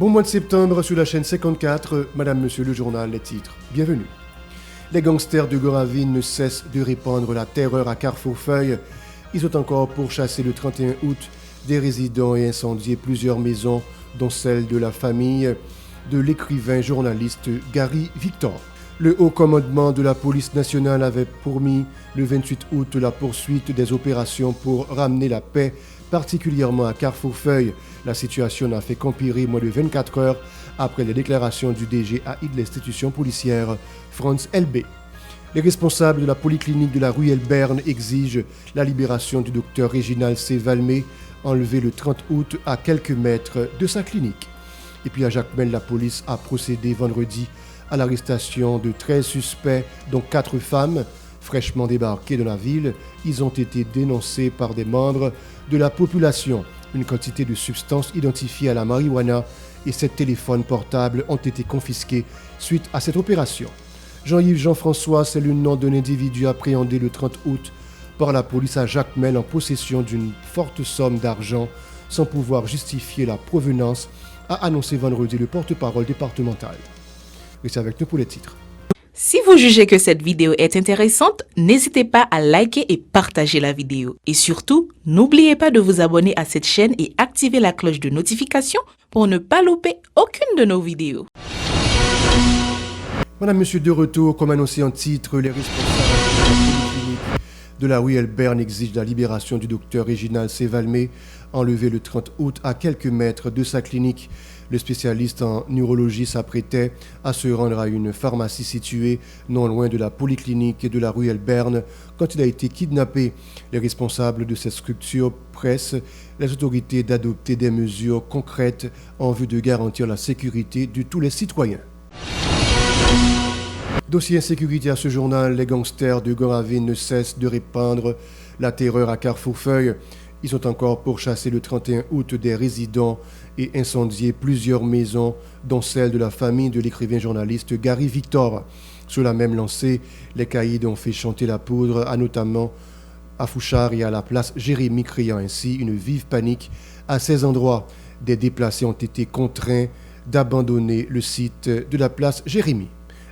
Bon mois de septembre sur la chaîne 54, Madame, Monsieur le journal, les titres. Bienvenue. Les gangsters de Goravine ne cessent de répandre la terreur à Carrefourfeuille. Ils ont encore pourchassé le 31 août des résidents et incendié plusieurs maisons, dont celle de la famille de l'écrivain journaliste Gary Victor. Le haut commandement de la police nationale avait promis le 28 août la poursuite des opérations pour ramener la paix, particulièrement à Carrefourfeuille. La situation n'a fait qu'empirer moins de 24 heures après les déclarations du DGAI de l'institution policière, Franz LB. Les responsables de la polyclinique de la ruelle Berne exigent la libération du docteur Réginald C. Valmé, enlevé le 30 août à quelques mètres de sa clinique. Et puis à Jacmel, la police a procédé vendredi à l'arrestation de 13 suspects, dont 4 femmes, fraîchement débarquées de la ville. Ils ont été dénoncés par des membres de la population. Une quantité de substances identifiées à la marijuana et 7 téléphones portables ont été confisqués suite à cette opération. Jean-Yves Jean-François, c'est le nom d'un individu appréhendé le 30 août par la police à Jacmel en possession d'une forte somme d'argent sans pouvoir justifier la provenance, a annoncé vendredi le porte-parole départemental. Restez avec nous pour les titres. Si vous jugez que cette vidéo est intéressante, n'hésitez pas à liker et partager la vidéo. Et surtout, n'oubliez pas de vous abonner à cette chaîne et activer la cloche de notification pour ne pas louper aucune de nos vidéos. Madame, Monsieur, de retour, comme annoncé en titre, les responsables de la ruelle Berne exigent la libération du docteur Réginald C. Valmé, enlevé le 30 août à quelques mètres de sa clinique. Le spécialiste en neurologie s'apprêtait à se rendre à une pharmacie située non loin de la polyclinique de la ruelle Berne quand il a été kidnappé. Les responsables de cette structure pressent les autorités d'adopter des mesures concrètes en vue de garantir la sécurité de tous les citoyens. Dossier insécurité à ce journal, les gangsters de Goravine ne cessent de répandre la terreur à Carrefourfeuille. Ils ont encore pourchassé le 31 août des résidents et incendié plusieurs maisons, dont celle de la famille de l'écrivain journaliste Gary Victor. Sur la même lancée, les caïds ont fait chanter la poudre, notamment à Fouchard et à la place Jérémy, créant ainsi une vive panique à ces endroits. Des déplacés ont été contraints d'abandonner le site de la place Jérémy.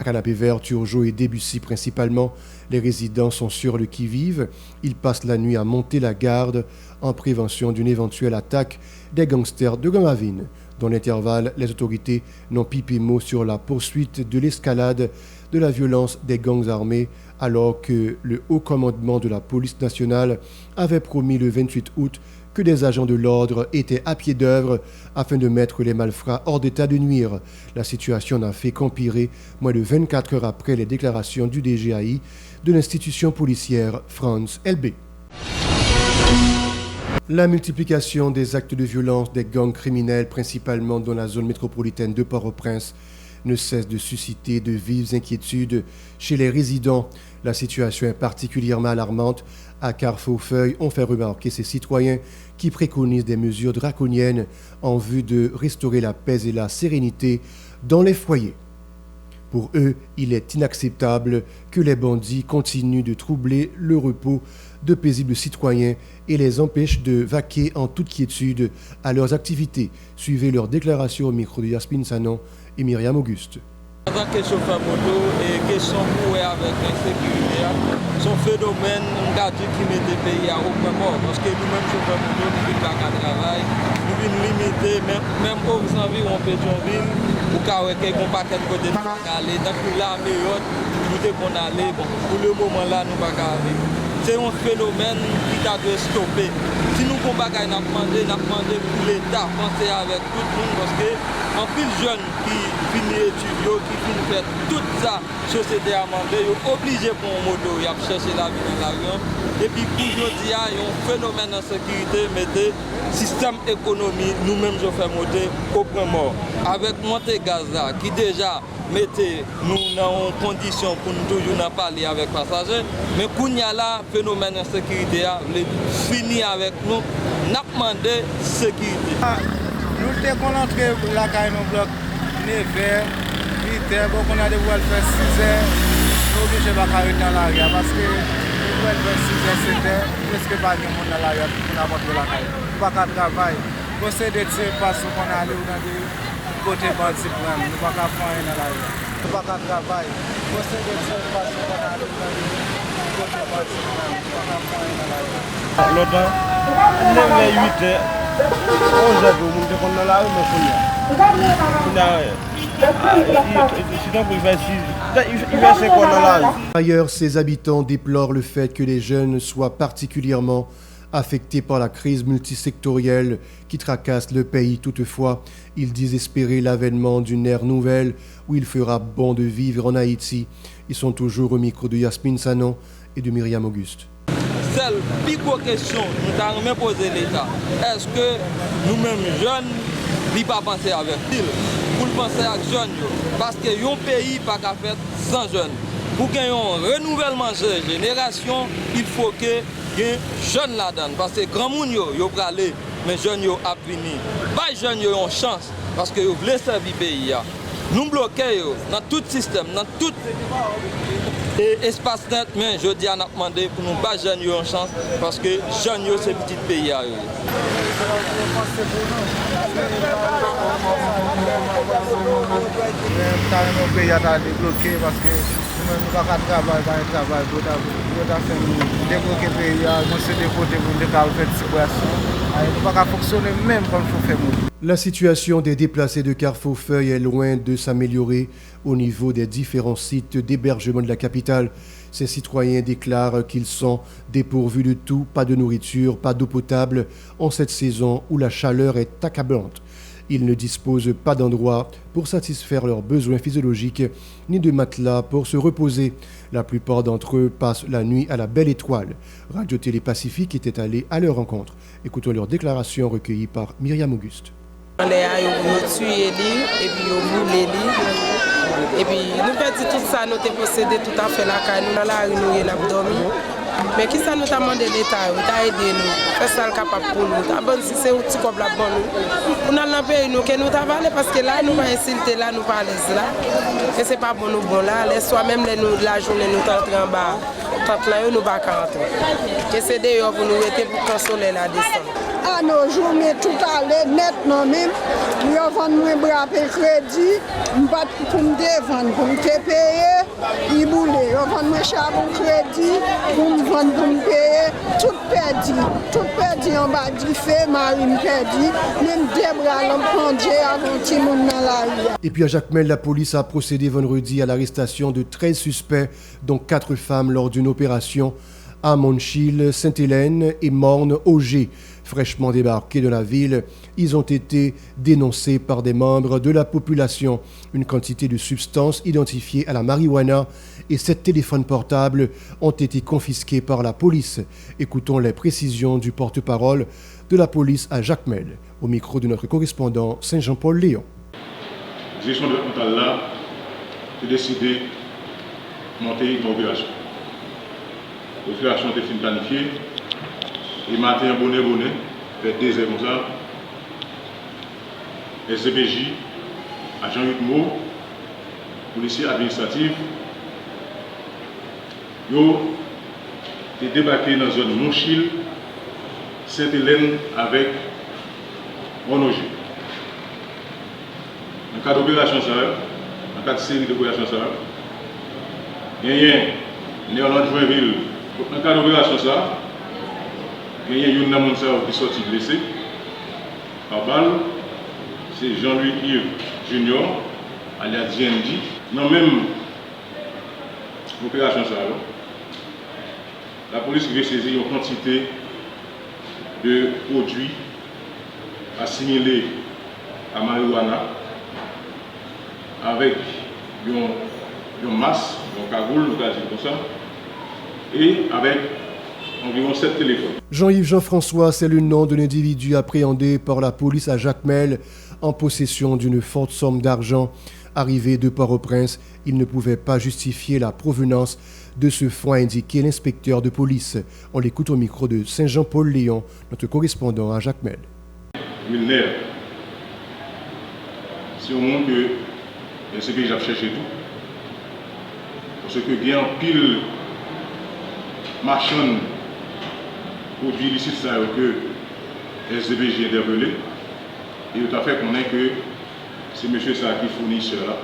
À Canapé-Vert, Turgeau et Debussy principalement, les résidents sont sur le qui-vive. Ils passent la nuit à monter la garde en prévention d'une éventuelle attaque des gangsters de Goravine. Dans l'intervalle, les autorités n'ont pipé mot sur la poursuite de l'escalade de la violence des gangs armés, alors que le haut commandement de la police nationale avait promis le 28 août que des agents de l'ordre étaient à pied d'œuvre afin de mettre les malfrats hors d'état de nuire. La situation n'a fait qu'empirer moins de 24 heures après les déclarations du DGAI de l'institution policière Franz LB. La multiplication des actes de violence des gangs criminels, principalement dans la zone métropolitaine de Port-au-Prince, ne cesse de susciter de vives inquiétudes chez les résidents. La situation est particulièrement alarmante à Carrefourfeuille, ont fait remarquer ces citoyens qui préconisent des mesures draconiennes en vue de restaurer la paix et la sérénité dans les foyers. Pour eux, il est inacceptable que les bandits continuent de troubler le repos de paisibles citoyens et les empêchent de vaquer en toute quiétude à leurs activités. Suivez leurs déclarations au micro de Yasmine Sanon et Myriam Auguste. En tant que chauffeur moto et question pour avec l'insécurité, son phénomène qui met des pays à aucun mort. Parce que nous-mêmes, chauffeurs moto, nous ne pouvons pas travailler, nous pouvons limiter, même aux environs Pétionville, ou quand on a pas de côté de aller, donc la meilleure, nous devons aller. Bon, pour le moment là, nous ne pouvons pas aller. C'est un phénomène qui doit stopper. Si nous ne pouvons pas demander pour l'État, penser avec tout le monde, parce que en plus de jeunes qui finissent étudier, qui finissent faire toute ça, société à manger, ils sont obligés pour un moto, ils ont cherché la vie dans l'avion. Et puis pour aujourd'hui, il y a un phénomène d'insécurité, mais le système économique, nous-mêmes, je fais monter au point mort. Avec montée gaz là, qui déjà mettait nous dans une condition pour nous toujours en parler avec passagers, mais quand il y a là, phénomène d'insécurité, fini avec nous, n'a demandé sécurité. Nous devons entrer la caille dans le bloc 9h, 8h, on a des voies faire 6h, nous obligés de ne pas arrêter dans l'arrière parce que nous voies faire 6h, 7h, presque pas de monde dans l'arrière pour nous apporter la caille. Nous ne pouvons pas travailler. Nous avons des tirs parce qu'on a allé dans des côté bâti pour nous, nous pas qu'à faire dans la rue. Nous pas qu'à travailler. Pour ces des choses parce qu'on a le côté bâti pour nous, nous pas qu'à faire dans la rue. L'autre, les 8 heures, 11 heures, nous sommes dans la rue, Ailleurs, ses habitants déplorent le fait que les jeunes soient particulièrement affectés par la crise multisectorielle qui tracasse le pays. Toutefois, ils disent espérer l'avènement d'une ère nouvelle où il fera bon de vivre en Haïti. Ils sont toujours au micro de Yasmine Sanon et de Myriam Auguste. Seule plus grosse question nous avons même posé l'État. Est-ce que nous-mêmes jeunes, ne pas penser avec ils pour penser avec jeunes? Parce que un pays pas qu'à faire sans jeunes. Pour qu'il y ait un renouvellement de génération, il faut que y ait jeunes là-dedans. Parce que grand monde yo aller, mais jeunes yo a venir. Pas jeunes yo ont chance parce que yo veulent servir le pays. Nous bloquons dans tout système, dans tout espace net, mais je dis à nous demander pour nous pas jeunes yo en chance parce que jeunes yo c'est petit pays. Nos pays a été bloqué parce que nous ne pouvons pas travailler, nous débloquer le pays, nous sommes déportés pour nous faire des situations. Nous ne pouvons pas fonctionner même comme il faut faire. La situation des déplacés de Carrefour-Feuille est loin de s'améliorer au niveau des différents sites d'hébergement de la capitale. Ces citoyens déclarent qu'ils sont dépourvus de tout, pas de nourriture, pas d'eau potable en cette saison où la chaleur est accablante. Ils ne disposent pas d'endroit pour satisfaire leurs besoins physiologiques, ni de matelas pour se reposer. La plupart d'entre eux passent la nuit à la Belle Étoile. Radio-Télé Pacifique était allé à leur rencontre. Écoutons leurs déclarations recueillies par Myriam Auguste. Et puis nous perdons tout ça, nous avons possédé tout à fait la caille, nous dans la rue, nous avons dormi. Mais qui ça nous a demandé l'État, il a aidé nous, fait ça le capable pour nous. Bon, si c'est un petit comme la bonne, nous allons payer nous, que nous travaillons parce que là, nous va insulter, là, nous pas à l'aise là. Et c'est pas bon nous bon là, les soirs même la journée nous t'entrons en bas, tant là, nous pas rentrer. Que c'est d'ailleurs pour nous aider pour consoler la descente. À nos jours, mais tout à l'heure, nettement même, nous avons un bras crédit, pour me défendre, pour me payer, ils boulent. Nous avons un charbon crédit, pour me vendre, pour me payer, tout perdu en bas du fait, marine perdu, même des bras l'emprunté avant tout le monde dans la rue. Et puis à Jacmel, la police a procédé vendredi à l'arrestation de 13 suspects, dont 4 femmes lors d'une opération à Monchil, Sainte-Hélène et Morne-Auger. Fraîchement débarqués de la ville, ils ont été dénoncés par des membres de la population. Une quantité de substances identifiées à la marijuana et 7 téléphones portables ont été confisqués par la police. Écoutons les précisions du porte-parole de la police à Jacmel, au micro de notre correspondant Saint-Jean-Paul Léon. La direction de Antalla a décidé de monter une opération. L'opération était planifiée. Et matin, bonnet, fait 2 heures comme ça. SCPJ, agent 8 mots, policier administratif, ils ont débarqué dans la zone Monchil, Sainte-Hélène avec Morne-Auger. Dans le cadre d'opération, dans le cadre de série d'opérations, il y a Néerland Joinville. Dans le cadre d'opération, il y a un homme qui est sorti blessé par balle. C'est Jean-Louis Yves Junior, alias DND. Dans la même opération, la police veut saisir une quantité de produits assimilés à marijuana avec une masse, une cagoule, nous allons dire comme ça, et avec environ 7 téléphones. Jean-Yves Jean-François, c'est le nom d'un individu appréhendé par la police à Jacmel en possession d'une forte somme d'argent. Arrivé de Port-au-Prince, il ne pouvait pas justifier la provenance de ce fonds, a indiqué l'inspecteur de police. On l'écoute au micro de Saint-Jean-Paul Léon, notre correspondant à Jacmel. Milnaire, c'est au monde que ce que j'ai cherché tout. Parce que il y a un pile marchand produits illicites que SDBJ est interpellé. Et il a fait qu'on ait que c'est monsieur ça qui est fournisseur.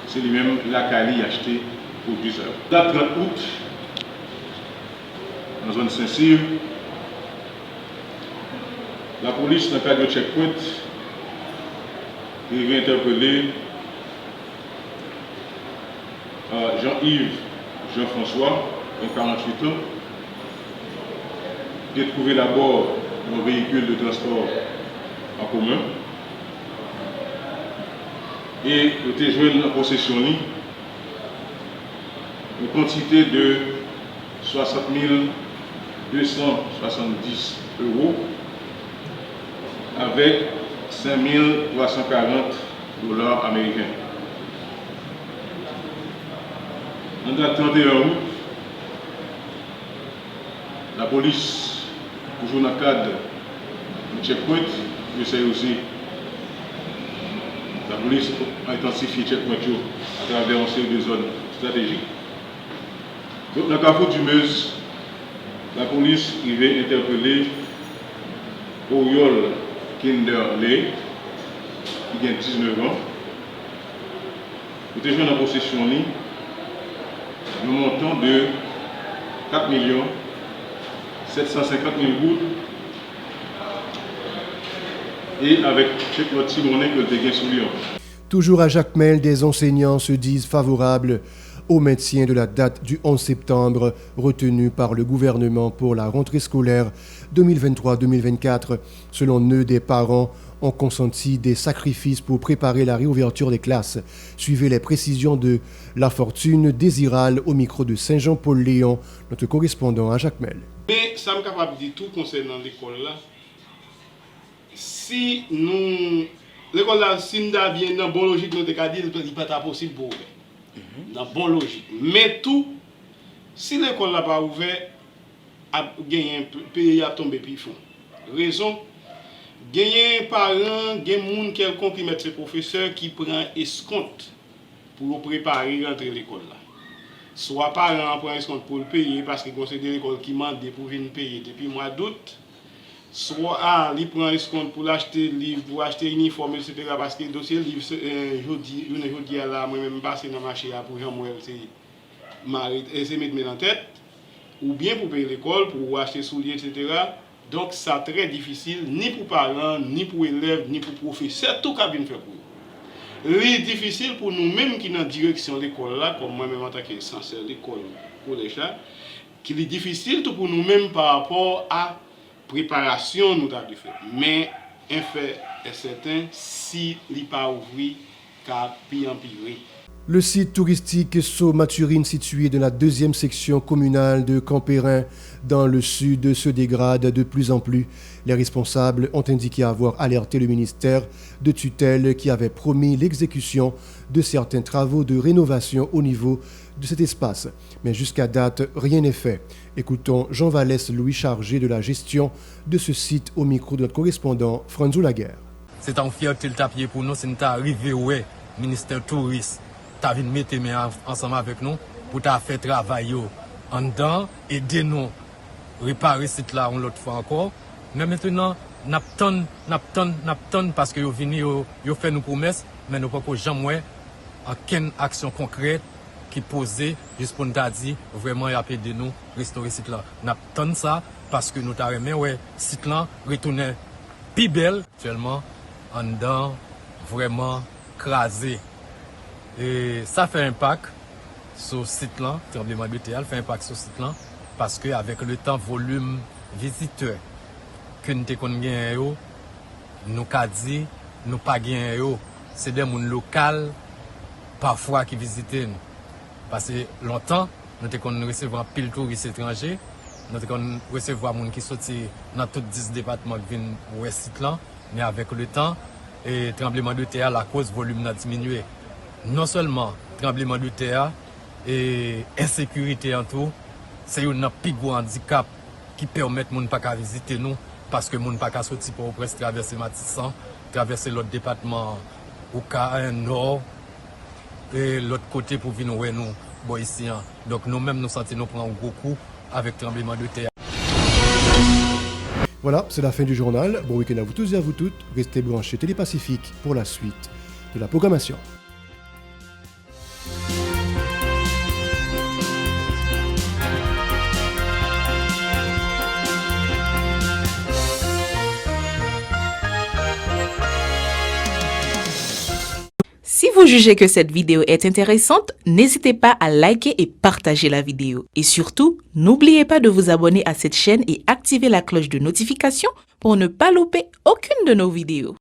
C'est lui-même la Cali acheté produit ça. La 30 août, dans la zone Saint-Cyr, la police, dans le cadre de checkpoint, il vient interpeller Jean-Yves Jean-François, de 48 ans, qui a trouvé d'abord un véhicule de transport en commun et il était joué en possession une quantité de 60 270 € avec 5 340 $ américains. En date 31 août, la police, toujours dans le cadre du checkpoint, essaie aussi. La police a intensifié le checkpoint à travers une série de zones stratégiques. Donc, dans le carrefour du Meuse, la police va interpeller Oriol Kinderley, qui a 19 ans. Il était joué en possession un montant de 4 750 000 gouttes et avec chaque autre Simonet que le dégât sous Lyon. Toujours à Jacmel, des enseignants se disent favorables au maintien de la date du 11 septembre retenue par le gouvernement pour la rentrée scolaire 2023-2024. Selon eux, des parents ont consenti des sacrifices pour préparer la réouverture des classes. Suivez les précisions de La Fortune Désiral au micro de Saint-Jean-Paul Léon, notre correspondant à Jacmel. Mais ça me capable de dire tout concernant l'école là. Si nous l'école là, si nous bien dans bonne logique, nous devons dire qu'il n'est pas possible pour ouvrir. Dans bonne logique. Mais tout, si l'école n'a pas ouvert, un pays a tombé puis fond. Raison, gagner parents, gagner monde quelconque qui met ses professeurs qui prend escompte pour préparer rentrer l'école là. Soit parents prend escompte pour le payer parce que considère l'école qui mande pour venir payer depuis le mois d'août. Soit il prend escompte pour acheter livre, pour acheter uniforme, etc. Parce que le dossier livre jeudi là, moi-même passer dans le marché pour Jean-Moël, c'est mettre en tête. Ou bien pour payer l'école, pour acheter souliers, etc. Donc c'est très difficile, ni pour parents, ni pour élèves, ni pour professeurs, tout cabine fait pour eux. C'est difficile pour nous-mêmes qui dans la direction de l'école là, comme moi-même en tant que censeur de l'école, collège là, qu'il est difficile tout pour nous-mêmes par rapport à préparation nous avons fait. Mais un fait est certain, si il n'est pas ouvert, car pire empirer. Le site touristique Saut-Maturine, situé dans la deuxième section communale de Campérin, dans le sud, se dégrade de plus en plus. Les responsables ont indiqué avoir alerté le ministère de tutelle qui avait promis l'exécution de certains travaux de rénovation au niveau de cet espace. Mais jusqu'à date, rien n'est fait. Écoutons Jean Vallès Louis, chargé de la gestion de ce site, au micro de notre correspondant Franzou Laguerre. C'est en fierté le tapier pour nous, c'est nous arrivé au ministère touriste. Tu viens mettre ensemble avec nous pour faire travail en dedans, aider nous à réparer ce site là une autre fois encore. Mais maintenant, nous attendons parce que nous venons faire nos promesses, mais nous ne pouvons jamais aucune action concrète qui posée juste pour nous dire vraiment aider nous à restaurer ce site là. Nous attendons ça parce que nous avons ce site là retourner plus belle actuellement en dedans, vraiment crasé. Et ça fait impact sur ce site là, tremblement de terre, fait impact sur ce site là, parce que avec le temps, volume visiteur que nous avons gagné, nous avons dit, nous pas gagné, c'est des gens locaux parfois qui visitent nous. Parce que longtemps, nous avons recevoir pile touristes étrangers, nous avons recevoir des gens qui sortent dans tous 10 départements qui viennent au site là, mais avec le temps, et tremblement de terre, la cause volume a diminué. Non seulement tremblement de terre et insécurité en tout, c'est un plus gros handicap qui permet de ne pas visiter nous parce que nous ne pouvons pas sortir pour presque traverser Matissan, traverser l'autre département au cas nord et l'autre côté pour venir voir nous ici. Donc nous-mêmes nous sentons nous prendre un gros coup avec tremblement de terre. Voilà, c'est la fin du journal. Bon week-end à vous tous et à vous toutes. Restez branchés Télépacifique pour la suite de la programmation. Si vous jugez que cette vidéo est intéressante, n'hésitez pas à liker et partager la vidéo. Et surtout, n'oubliez pas de vous abonner à cette chaîne et activer la cloche de notification pour ne pas louper aucune de nos vidéos.